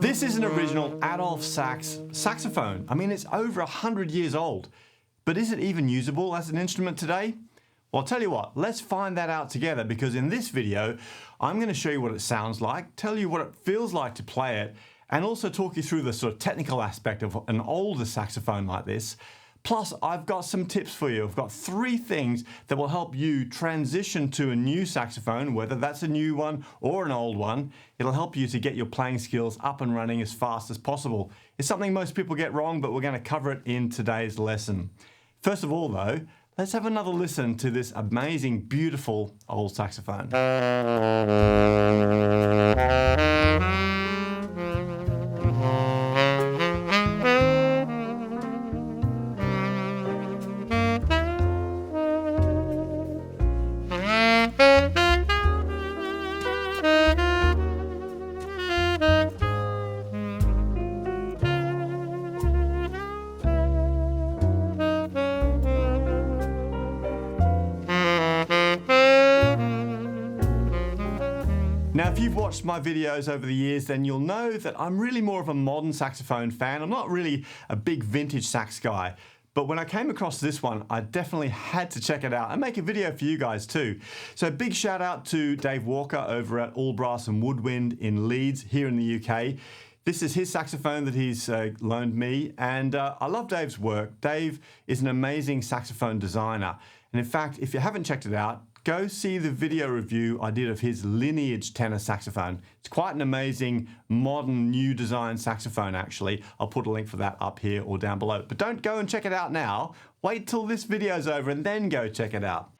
This is an original Adolphe Sax saxophone. I mean, it's over 100 years old. But is it even usable as an instrument today? Well, I'll tell you what, let's find that out together, because in this video, I'm going to show you what it sounds like, tell you what it feels like to play it, and also talk you through the sort of technical aspect of an older saxophone like this. Plus, I've got some tips for you. I've got 3 things that will help you transition to a new saxophone, whether that's a new one or an old one. It'll help you to get your playing skills up and running as fast as possible. It's something most people get wrong, but we're going to cover it in today's lesson. First of all, though, let's have another listen to this amazing, beautiful old saxophone. Now, if you've watched my videos over the years, then you'll know that I'm really more of a modern saxophone fan. I'm not really a big vintage sax guy. But when I came across this one, I definitely had to check it out and make a video for you guys too. So big shout out to Dave Walker over at All Brass and Woodwind in Leeds here in the UK. This is his saxophone that he's loaned me, and I love Dave's work. Dave is an amazing saxophone designer. And in fact, if you haven't checked it out, go see the video review I did of his Lineage tenor saxophone. It's quite an amazing, modern, new design saxophone actually. I'll put a link for that up here or down below. But don't go and check it out now. Wait till this video's over and then go check it out.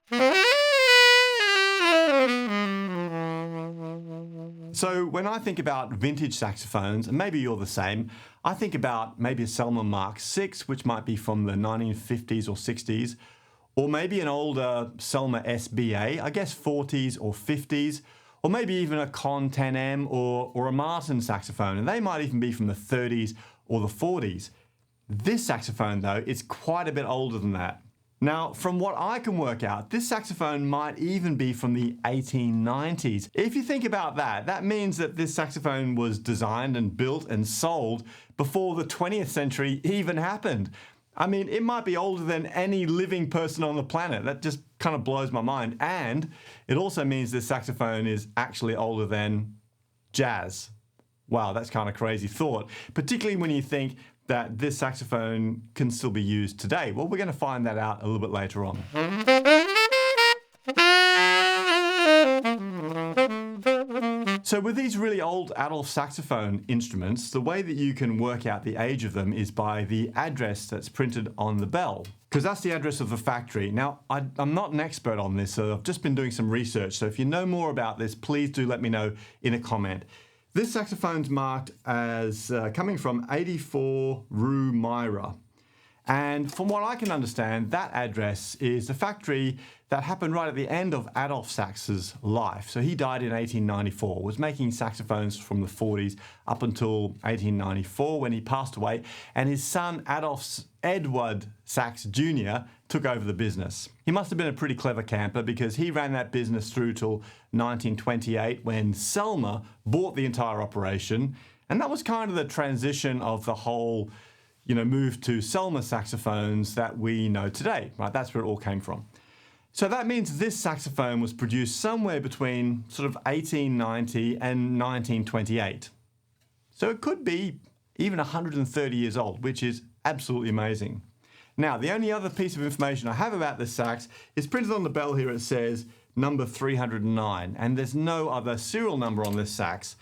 So when I think about vintage saxophones, and maybe you're the same, I think about maybe a Selmer Mark VI, which might be from the 1950s or 60s, or maybe an older Selmer SBA, I guess 40s or 50s, or maybe even a Con 10M or a Martin saxophone, and they might even be from the 30s or the 40s. This saxophone, though, is quite a bit older than that. Now, from what I can work out, this saxophone might even be from the 1890s. If you think about that, that means that this saxophone was designed and built and sold before the 20th century even happened. I mean, it might be older than any living person on the planet. That just kind of blows my mind. And it also means this saxophone is actually older than jazz. Wow, that's kind of crazy thought, particularly when you think that this saxophone can still be used today. Well, we're going to find that out a little bit later on. So with these really old Adolphe saxophone instruments, the way that you can work out the age of them is by the address that's printed on the bell, because that's the address of the factory. Now, I'm not an expert on this, so I've just been doing some research. So if you know more about this, please do let me know in a comment. This saxophone's marked as coming from 84 Rue Myra. And from what I can understand, that address is the factory that happened right at the end of Adolphe Sax's life. So he died in 1894, was making saxophones from the 40s up until 1894 when he passed away, and his son Adolphe Edward Sax Jr. took over the business. He must have been a pretty clever camper, because he ran that business through till 1928 when Selmer bought the entire operation, and that was kind of the transition of the whole move to Selmer saxophones that we know today, right? That's where it all came from. So that means this saxophone was produced somewhere between sort of 1890 and 1928. So it could be even 130 years old, which is absolutely amazing. Now, the only other piece of information I have about this sax is printed on the bell here. It says number 309, and there's no other serial number on this sax.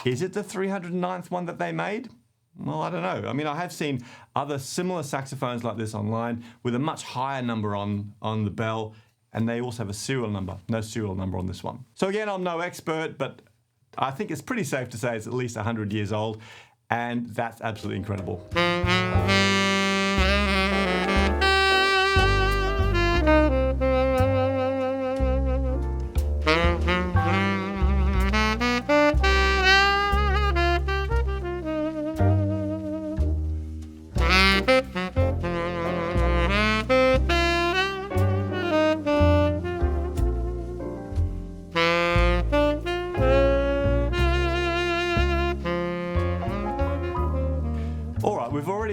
Is it the 309th one that they made? Well, I don't know. I mean, I have seen other similar saxophones like this online with a much higher number on the bell, and they also have a serial number. No serial number on this one. So again, I'm no expert, but I think it's pretty safe to say it's at least 100 years old, and that's absolutely incredible.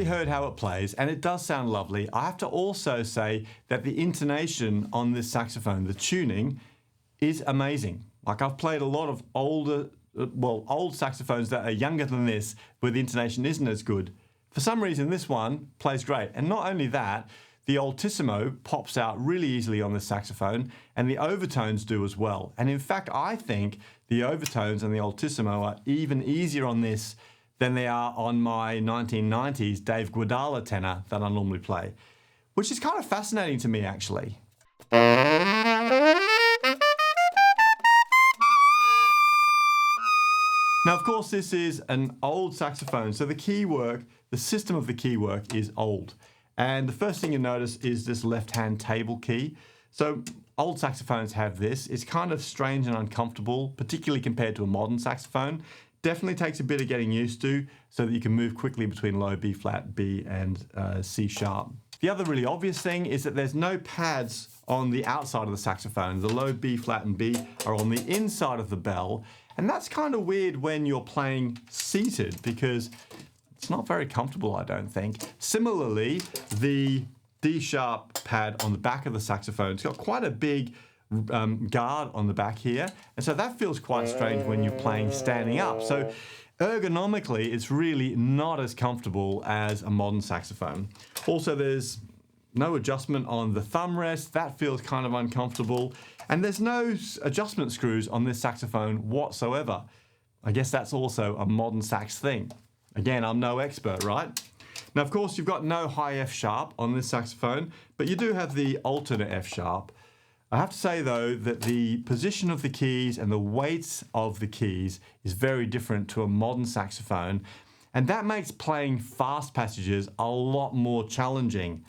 already heard how it plays, and it does sound lovely. I have to also say that the intonation on this saxophone, the tuning, is amazing. Like, I've played a lot of old saxophones that are younger than this, where the intonation isn't as good. For some reason, this one plays great. And not only that, the altissimo pops out really easily on this saxophone, and the overtones do as well. And in fact, I think the overtones and the altissimo are even easier on this than they are on my 1990s Dave Guadala tenor that I normally play, which is kind of fascinating to me, actually. Now, of course, this is an old saxophone, so the key work, the system of the key work is old. And the first thing you notice is this left-hand table key. So old saxophones have this. It's kind of strange and uncomfortable, particularly compared to a modern saxophone. Definitely takes a bit of getting used to so that you can move quickly between low B flat, B, and C sharp. The other really obvious thing is that there's no pads on the outside of the saxophone. The low B flat and B are on the inside of the bell. And that's kind of weird when you're playing seated because it's not very comfortable, I don't think. Similarly, the D sharp pad on the back of the saxophone, it's got quite a big guard on the back here. And so that feels quite strange when you're playing standing up. So ergonomically, it's really not as comfortable as a modern saxophone. Also, there's no adjustment on the thumb rest. That feels kind of uncomfortable. And there's no adjustment screws on this saxophone whatsoever. I guess that's also a modern sax thing. Again, I'm no expert, right? Now, of course, you've got no high F sharp on this saxophone, but you do have the alternate F sharp. I have to say, though, that the position of the keys and the weights of the keys is very different to a modern saxophone, and that makes playing fast passages a lot more challenging.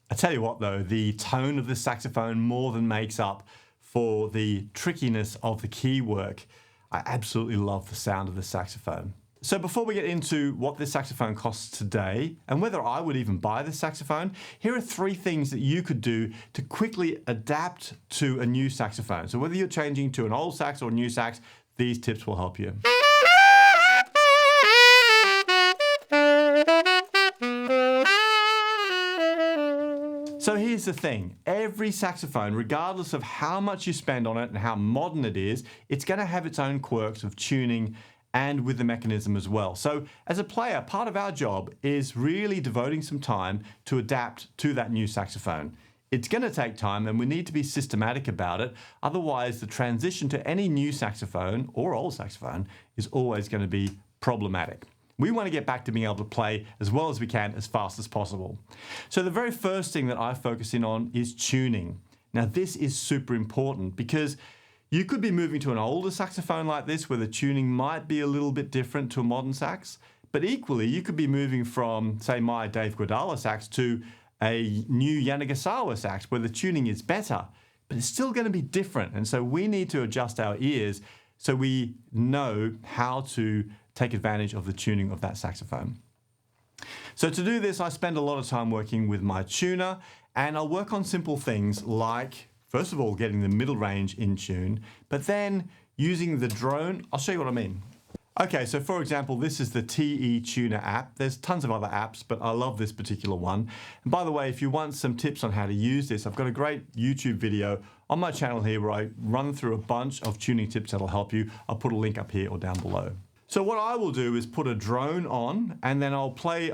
I tell you what, though, the tone of the saxophone more than makes up for the trickiness of the key work. I absolutely love the sound of the saxophone. So before we get into what this saxophone costs today and whether I would even buy this saxophone, here are 3 things that you could do to quickly adapt to a new saxophone. So whether you're changing to an old sax or a new sax, these tips will help you. So here's the thing, every saxophone, regardless of how much you spend on it and how modern it is, it's going to have its own quirks of tuning and with the mechanism as well. So as a player, part of our job is really devoting some time to adapt to that new saxophone. It's going to take time and we need to be systematic about it. Otherwise, the transition to any new saxophone or old saxophone is always going to be problematic. We want to get back to being able to play as well as we can as fast as possible. So the very first thing that I focus in on is tuning. Now this is super important because you could be moving to an older saxophone like this where the tuning might be a little bit different to a modern sax, but equally you could be moving from, say, my Dave Guadala sax to a new Yanagisawa sax where the tuning is better, but it's still going to be different. And so we need to adjust our ears so we know how to take advantage of the tuning of that saxophone. So to do this, I spend a lot of time working with my tuner, and I'll work on simple things like, first of all, getting the middle range in tune, but then using the drone. I'll show you what I mean. Okay, so for example, this is the TE Tuner app. There's tons of other apps, but I love this particular one. And by the way, if you want some tips on how to use this, I've got a great YouTube video on my channel here where I run through a bunch of tuning tips that'll help you. I'll put a link up here or down below. So what I will do is put a drone on and then I'll play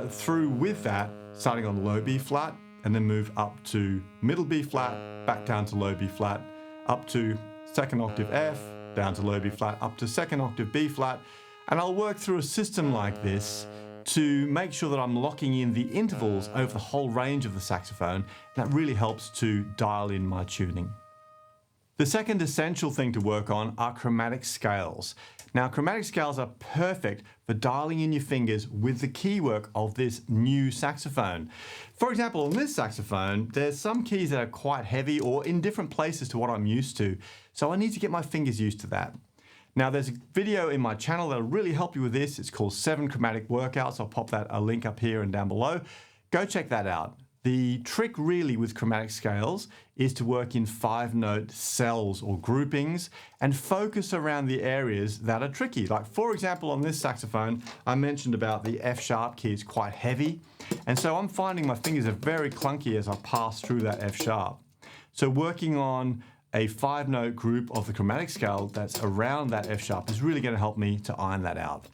through with that, starting on low B flat and then move up to middle B flat, back down to low B flat, up to second octave F, down to low B flat, up to second octave B flat. And I'll work through a system like this to make sure that I'm locking in the intervals over the whole range of the saxophone. That really helps to dial in my tuning. The second essential thing to work on are chromatic scales. Now, chromatic scales are perfect for dialing in your fingers with the key work of this new saxophone. For example, on this saxophone, there's some keys that are quite heavy or in different places to what I'm used to, so I need to get my fingers used to that. Now, there's a video in my channel that'll really help you with this. It's called 7 Chromatic Workouts. I'll pop a link up here and down below. Go check that out. The trick really with chromatic scales is to work in 5-note cells or groupings and focus around the areas that are tricky. Like for example, on this saxophone, I mentioned about the F sharp key is quite heavy. And so I'm finding my fingers are very clunky as I pass through that F sharp. So working on a 5-note group of the chromatic scale that's around that F sharp is really going to help me to iron that out.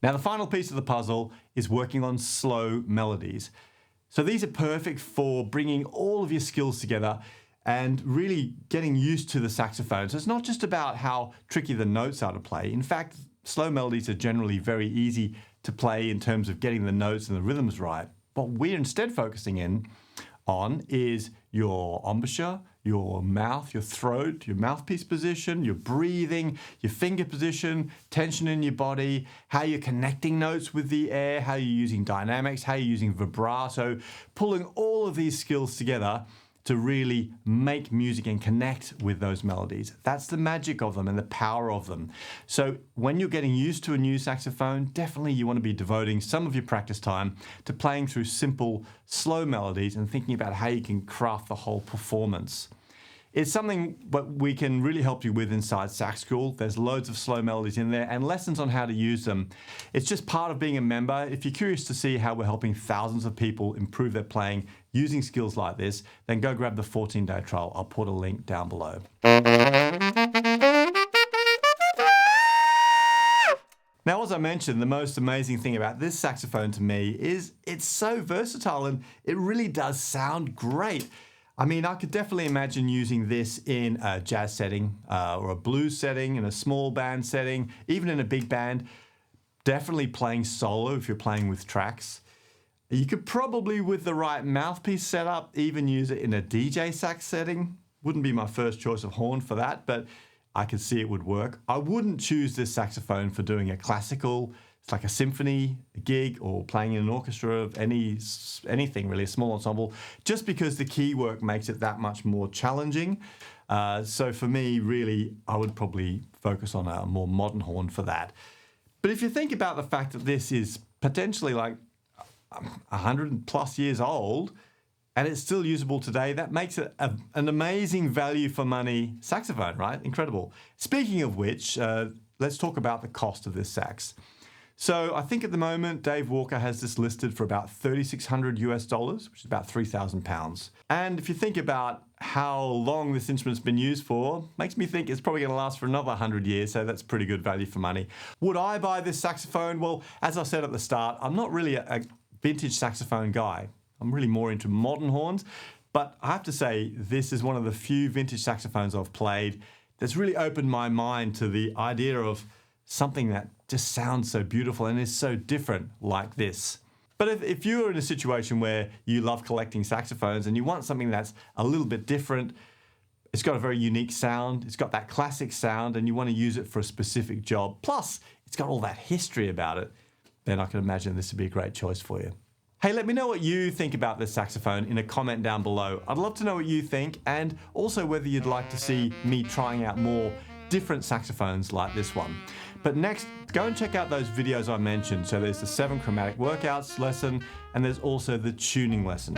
Now the final piece of the puzzle is working on slow melodies. So these are perfect for bringing all of your skills together and really getting used to the saxophone. So it's not just about how tricky the notes are to play. In fact, slow melodies are generally very easy to play in terms of getting the notes and the rhythms right. What we're instead focusing in on is your embouchure, your mouth, your throat, your mouthpiece position, your breathing, your finger position, tension in your body, how you're connecting notes with the air, how you're using dynamics, how you're using vibrato, pulling all of these skills together to really make music and connect with those melodies. That's the magic of them and the power of them. So when you're getting used to a new saxophone, definitely you want to be devoting some of your practice time to playing through simple, slow melodies and thinking about how you can craft the whole performance. It's something that we can really help you with inside Sax School. There's loads of slow melodies in there and lessons on how to use them. It's just part of being a member. If you're curious to see how we're helping thousands of people improve their playing using skills like this, then go grab the 14-day trial. I'll put a link down below. Now, as I mentioned, the most amazing thing about this saxophone to me is it's so versatile and it really does sound great. I mean, I could definitely imagine using this in a jazz setting or a blues setting, in a small band setting, even in a big band. Definitely playing solo if you're playing with tracks. You could probably, with the right mouthpiece setup, even use it in a DJ sax setting. Wouldn't be my first choice of horn for that, but I could see it would work. I wouldn't choose this saxophone for doing a classical, it's like a symphony, a gig, or playing in an orchestra of anything really, a small ensemble, just because the key work makes it that much more challenging. So for me, really, I would probably focus on a more modern horn for that. But if you think about the fact that this is potentially like 100 plus years old, and it's still usable today, that makes it an amazing value for money saxophone, right? Incredible. Speaking of which, let's talk about the cost of this sax. So I think at the moment, Dave Walker has this listed for about $3,600 US, which is about 3,000 pounds. And if you think about how long this instrument's been used for, makes me think it's probably going to last for another 100 years, so that's pretty good value for money. Would I buy this saxophone? Well, as I said at the start, I'm not really a vintage saxophone guy. I'm really more into modern horns, but I have to say this is one of the few vintage saxophones I've played that's really opened my mind to the idea of something that just sounds so beautiful and is so different like this. But if you're in a situation where you love collecting saxophones and you want something that's a little bit different, it's got a very unique sound, it's got that classic sound, and you want to use it for a specific job, plus it's got all that history about it, then I can imagine this would be a great choice for you. Hey, let me know what you think about this saxophone in a comment down below. I'd love to know what you think, and also whether you'd like to see me trying out more different saxophones like this one. But next, go and check out those videos I mentioned. So there's the 7 chromatic workouts lesson, and there's also the tuning lesson.